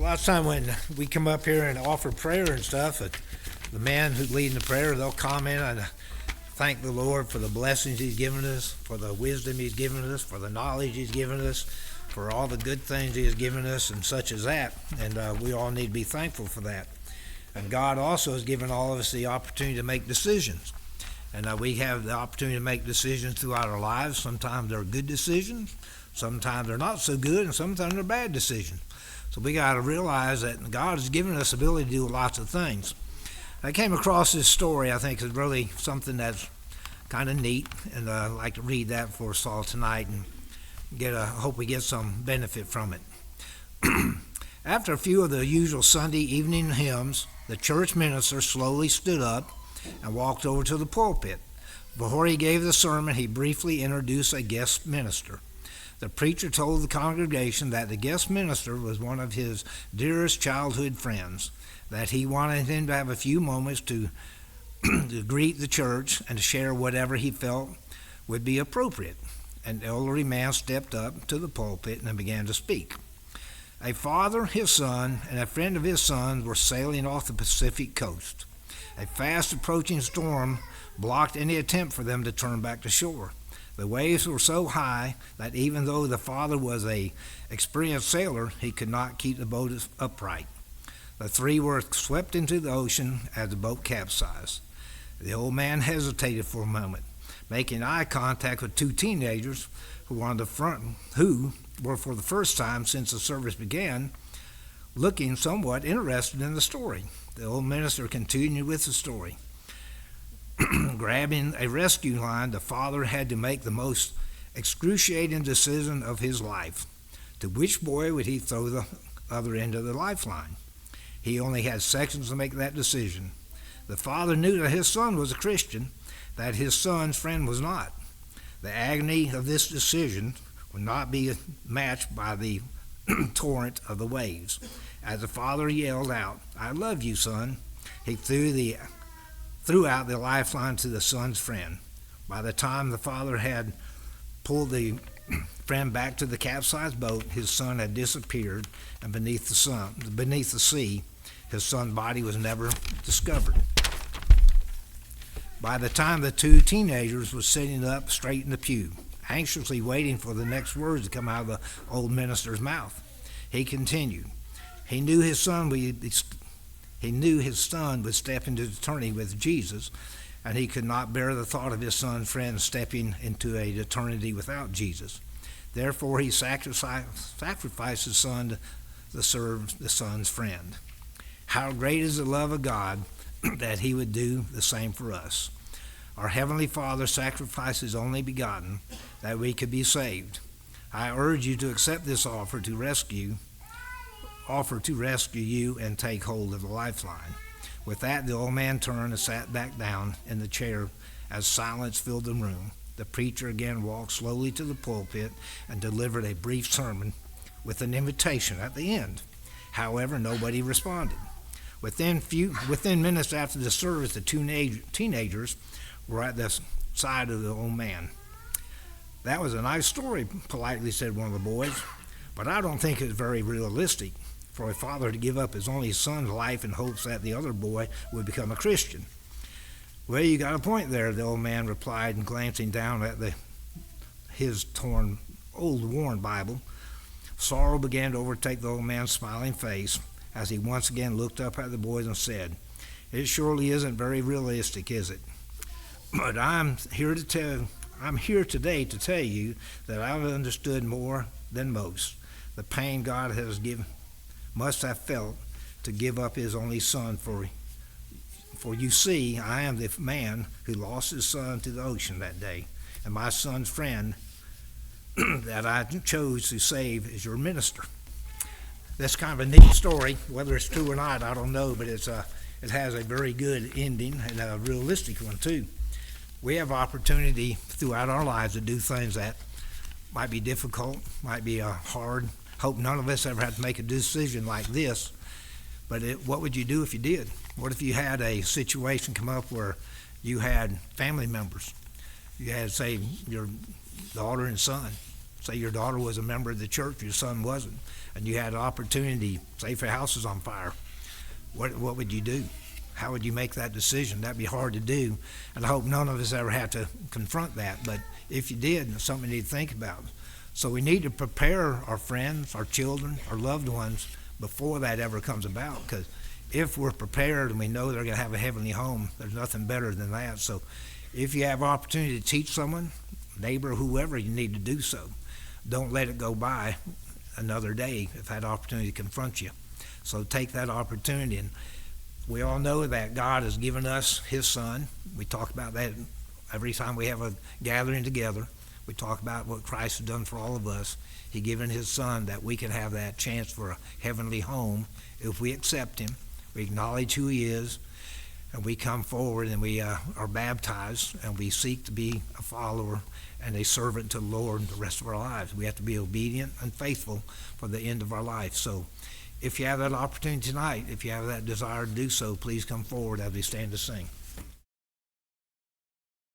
lot of time when we come up here and offer prayer and stuff, the man who's leading the prayer, they'll comment and thank the Lord for the blessings He's given us, for the wisdom He's given us, for the knowledge He's given us, for all the good things He has given us, and such as that. And we all need to be thankful for that. And God also has given all of us the opportunity to make decisions. And we have the opportunity to make decisions throughout our lives. Sometimes they're good decisions, sometimes they're not so good, and sometimes they're bad decisions. So we got to realize that God has given us the ability to do lots of things. I came across this story. I think is really something that's kind of neat, and I'd like to read that for us all tonight and hope we get some benefit from it. After a few of the usual Sunday evening hymns, the church minister slowly stood up and walked over to the pulpit. Before he gave the sermon, he briefly introduced a guest minister. The preacher told the congregation that the guest minister was one of his dearest childhood friends, that he wanted him to have a few moments to greet the church and to share whatever he felt would be appropriate. An elderly man stepped up to the pulpit and began to speak. A father, his son, and a friend of his son were sailing off the Pacific coast. A fast approaching storm blocked any attempt for them to turn back to shore. The waves were so high that even though the father was an experienced sailor, he could not keep the boat upright. The three were swept into the ocean as the boat capsized. The old man hesitated for a moment, making eye contact with two teenagers who were for the first time since the service began, looking somewhat interested in the story. The old minister continued with the story. Grabbing a rescue line, the father had to make the most excruciating decision of his life. To which boy would he throw the other end of the lifeline? He only had seconds to make that decision. The father knew that his son was a Christian, that his son's friend was not. The agony of this decision would not be matched by the torrent of the waves. As the father yelled out, "I love you, son," he threw out the lifeline to the son's friend. By the time the father had pulled the friend back to the capsized boat, his son had disappeared, and beneath the sea, his son's body was never discovered. By the time the two teenagers were sitting up straight in the pew, anxiously waiting for the next words to come out of the old minister's mouth, he continued. He knew his son would step into eternity with Jesus, and he could not bear the thought of his son's friend stepping into an eternity without Jesus. Therefore, he sacrificed his son to serve the son's friend. How great is the love of God that he would do the same for us. Our Heavenly Father sacrificed His only begotten that we could be saved. I urge you to accept this offer to rescue you and take hold of the lifeline. With that, the old man turned and sat back down in the chair as silence filled the room. The preacher again walked slowly to the pulpit and delivered a brief sermon with an invitation at the end. However, nobody responded. Within minutes after the service, the two teenagers were at the side of the old man. "That was a nice story," politely said one of the boys, "but I don't think it's very realistic for a father to give up his only son's life in hopes that the other boy would become a Christian." "Well, you got a point there," the old man replied, and glancing down at his old worn Bible. Sorrow began to overtake the old man's smiling face as he once again looked up at the boys and said, "It surely isn't very realistic, is it? But I'm here today to tell you that I've understood more than most the pain God must have felt to give up His only son for you see, I am the man who lost his son to the ocean that day, and my son's friend that I chose to save is your minister." That's kind of a neat story. Whether it's true or not, I don't know, but it has a very good ending and a realistic one too. We have opportunity throughout our lives to do things that might be difficult, might be hard. Hope none of us ever had to make a decision like this, but what would you do if you did? What if you had a situation come up where you had family members? You had, say, your daughter and son Say your daughter was a member of the church, your son wasn't, and you had an opportunity, say if your house is on fire, what would you do? How would you make that decision? That'd be hard to do, and I hope none of us ever had to confront that, but if you did, it's something you need to think about. So we need to prepare our friends, our children, our loved ones before that ever comes about, because if we're prepared and we know they're going to have a heavenly home, there's nothing better than that. So if you have opportunity to teach someone, neighbor, whoever, you need to do so. Don't let it go by another day if that opportunity confronts you. So take that opportunity. And we all know that God has given us his son. We talk about that every time we have a gathering together. We talk about what Christ has done for all of us. He given his son that we can have that chance for a heavenly home if we accept him, we acknowledge who he is, and we come forward and we are baptized and we seek to be a follower and a servant to the Lord the rest of our lives. We have to be obedient and faithful for the end of our life. So if you have that opportunity tonight, if you have that desire to do so, please come forward as we stand to sing.